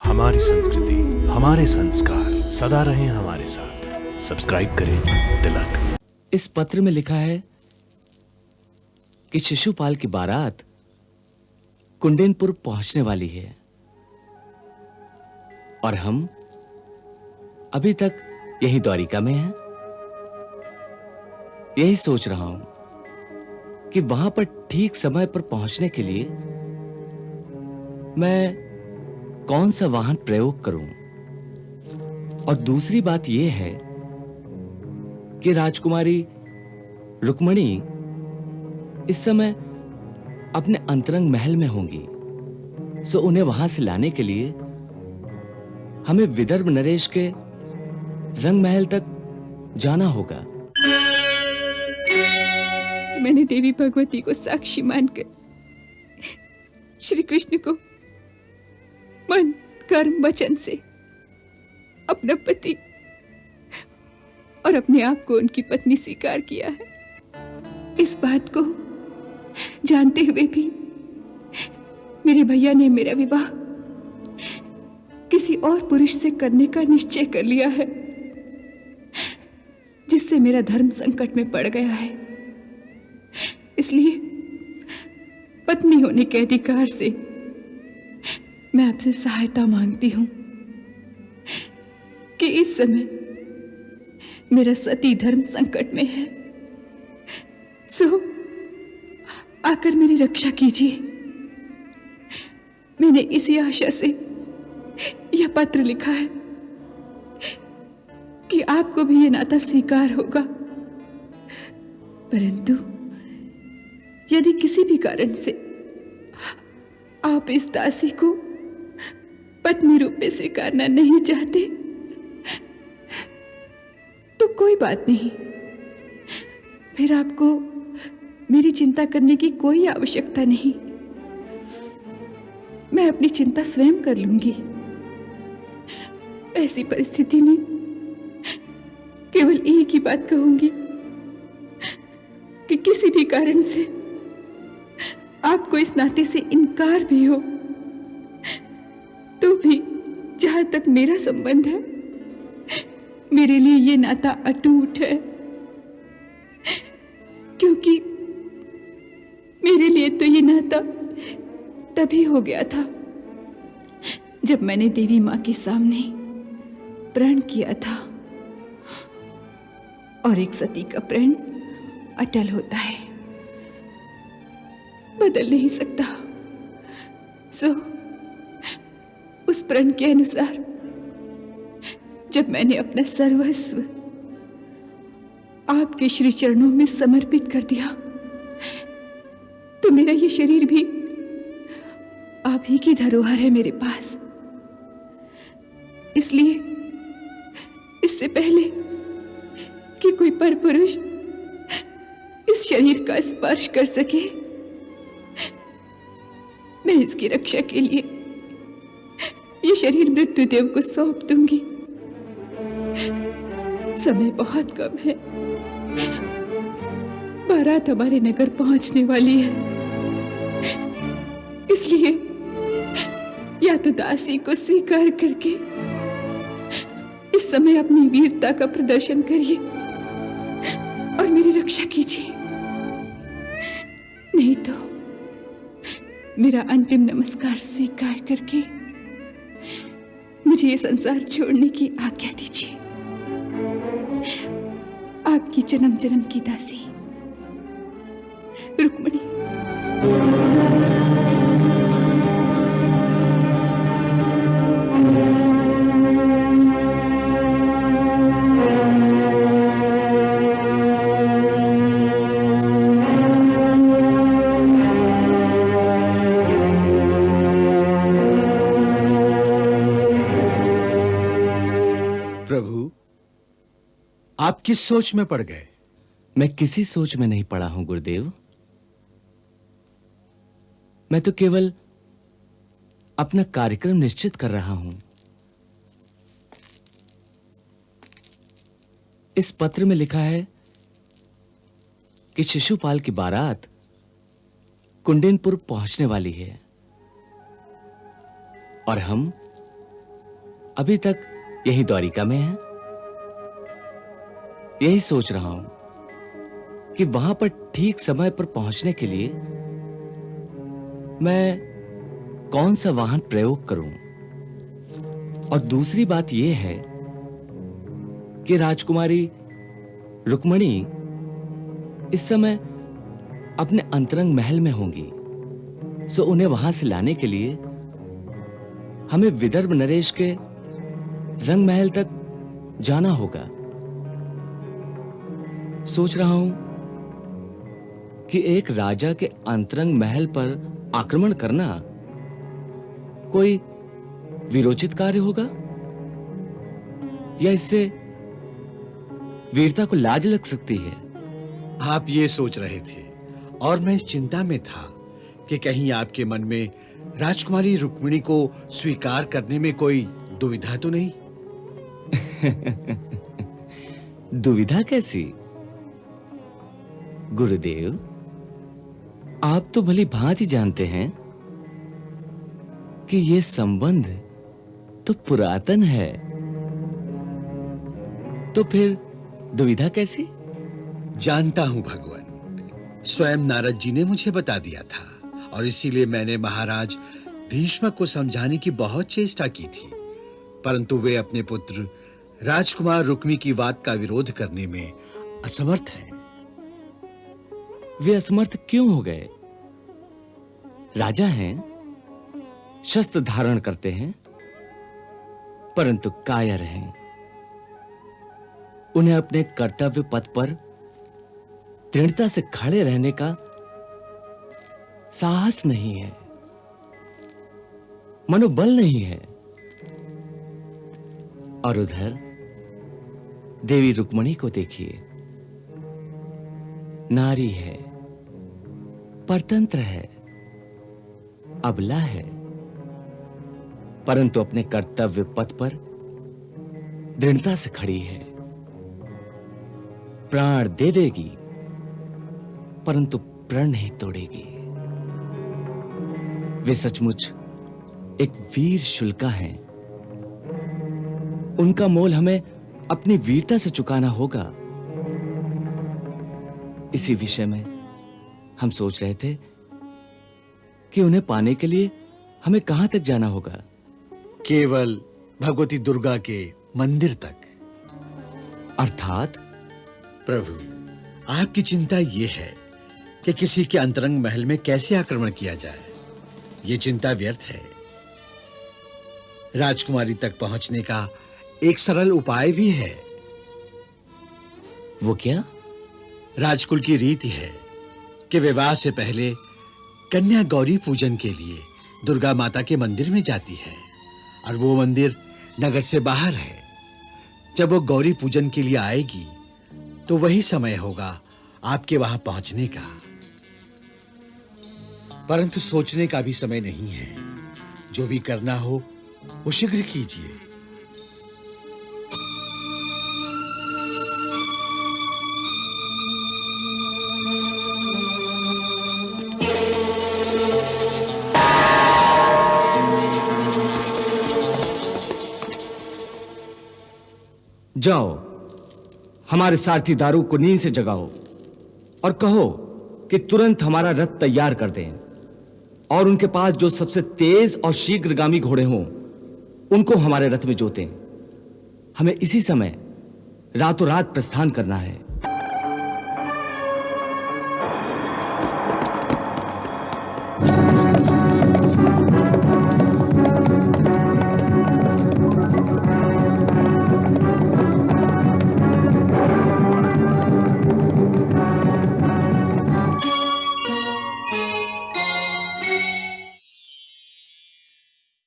हमारी संस्कृति, हमारे संस्कार सदा रहें हमारे साथ। सब्सक्राइब करें तिलक। इस पत्र में लिखा है कि शिशुपाल की बारात कुंडेनपुर पहुंचने वाली है और हम अभी तक यही द्वारिका में हैं। यही सोच रहा हूं कि वहां पर ठीक समय पर पहुंचने के लिए मैं कौन सा वाहन प्रयोग करूं। और दूसरी बात यह है कि राजकुमारी रुक्मणी इस समय अपने अंतरंग महल में होंगी, सो उन्हें वहां से लाने के लिए हमें विदर्भ नरेश के रंग महल तक जाना होगा। मैंने देवी भगवती को साक्षी मानकर श्री कृष्ण को मन कर्म वचन से अपना पति और अपने आप को उनकी पत्नी स्वीकार किया है। इस बात को जानते हुए भी मेरे भैया ने मेरा विवाह किसी और पुरुष से करने का निश्चय कर लिया है, जिससे मेरा धर्म संकट में पड़ गया है। इसलिए पत्नी होने के अधिकार से मैं आपसे सहायता मांगती हूं कि इस समय मेरा सती धर्म संकट में है, सो आकर मेरी रक्षा कीजिए। मैंने इसी आशा से यह पत्र लिखा है कि आपको भी यह नाता स्वीकार होगा, परंतु यदि किसी भी कारण से आप इस दासी को पत्नी रूप में स्वीकारना नहीं चाहते तो कोई बात नहीं, फिर आपको मेरी चिंता करने की कोई आवश्यकता नहीं। मैं अपनी चिंता स्वयं कर लूंगी। ऐसी परिस्थिति में केवल एक ही बात कहूंगी कि किसी भी कारण से आपको इस नाते से इनकार भी हो तो भी जहां तक मेरा संबंध है, मेरे लिए ये नाता अटूट है, क्योंकि मेरे लिए तो ये नाता तभी हो गया था जब मैंने देवी मां के सामने प्रण किया था, और एक सती का प्रण अटल होता है, बदल नहीं सकता। सो उस प्रण के अनुसार जब मैंने अपना सर्वस्व आपके श्री चरणों में समर्पित कर दिया तो मेरा ये शरीर भी आप ही की धरोहर है मेरे पास। इसलिए इससे पहले कि कोई परपुरुष इस शरीर का स्पर्श कर सके, मैं इसकी रक्षा के लिए ये शरीर मृत्युदेव को सौंप दूंगी। समय बहुत कम है, बारात हमारे नगर पहुंचने वाली है, इसलिए या तो दासी को स्वीकार करके इस समय अपनी वीरता का प्रदर्शन करिए और मेरी रक्षा कीजिए, नहीं तो मेरा अंतिम नमस्कार स्वीकार करके मुझे ये संसार छोड़ने की आज्ञा दीजिए। आपकी जन्म जन्म की दासी रुक्मणी। प्रभु, आप किस सोच में पड़ गए? मैं किसी सोच में नहीं पड़ा हूं गुरुदेव। मैं तो केवल अपना कार्यक्रम निश्चित कर रहा हूं। इस पत्र में लिखा है कि शिशुपाल की बारात कुंडेनपुर पहुंचने वाली है और हम अभी तक यही द्वारिका में है। यही सोच रहा हूं कि वहां पर ठीक समय पर पहुंचने के लिए मैं कौन सा वाहन प्रयोग करूं। और दूसरी बात यह है कि राजकुमारी रुक्मणी इस समय अपने अंतरंग महल में होंगी, सो उन्हें वहां से लाने के लिए हमें विदर्भ नरेश के रंग महल तक जाना होगा। सोच रहा हूं कि एक राजा के अंतरंग महल पर आक्रमण करना कोई वीरोचित कार्य होगा या इससे वीरता को लाज लग सकती है। आप ये सोच रहे थे और मैं इस चिंता में था कि कहीं आपके मन में राजकुमारी रुक्मिणी को स्वीकार करने में कोई दुविधा तो नहीं। दुविधा कैसी? गुरुदेव, आप तो भली भांति जानते हैं कि यह संबंध तो पुरातन है, तो फिर दुविधा कैसी? जानता हूं भगवान, स्वयं नारद जी ने मुझे बता दिया था और इसीलिए मैंने महाराज भीष्म को समझाने की बहुत चेष्टा की थी, परंतु वे अपने पुत्र राजकुमार रुक्मी की बात का विरोध करने में असमर्थ हैं। वे असमर्थ क्यों हो गए? राजा हैं, शस्त्र धारण करते हैं, परंतु कायर हैं। उन्हें अपने कर्तव्य पथ पर दृढ़ता से खड़े रहने का साहस नहीं है, मनोबल नहीं है। और उधर देवी रुक्मणी को देखिए, नारी है, परतंत्र है, अबला है, परंतु अपने कर्तव्य पथ पर दृढ़ता से खड़ी है। प्राण दे देगी परंतु प्रण नहीं तोड़ेगी। वे सचमुच एक वीर शुल्का हैं। उनका मोल हमें अपनी वीरता से चुकाना होगा। इसी विषय में हम सोच रहे थे कि उन्हें पाने के लिए हमें कहां तक जाना होगा। केवल भगवती दुर्गा के मंदिर तक। अर्थात प्रभु, आपकी चिंता यह है कि किसी के अंतरंग महल में कैसे आक्रमण किया जाए। यह चिंता व्यर्थ है। राजकुमारी तक पहुंचने का एक सरल उपाय भी है। वो क्या? राजकुल की रीति है कि विवाह से पहले कन्या गौरी पूजन के लिए दुर्गा माता के मंदिर में जाती है और वो मंदिर नगर से बाहर है। जब वो गौरी पूजन के लिए आएगी तो वही समय होगा आपके वहां पहुंचने का। परंतु सोचने का भी समय नहीं है। जो भी करना हो वो शीघ्र कीजिए। जाओ, हमारे सारथी दारू को नींद से जगाओ और कहो कि तुरंत हमारा रथ तैयार कर दें और उनके पास जो सबसे तेज और शीघ्रगामी घोड़े हों उनको हमारे रथ में जोतें। हमें इसी समय रातों रात प्रस्थान करना है।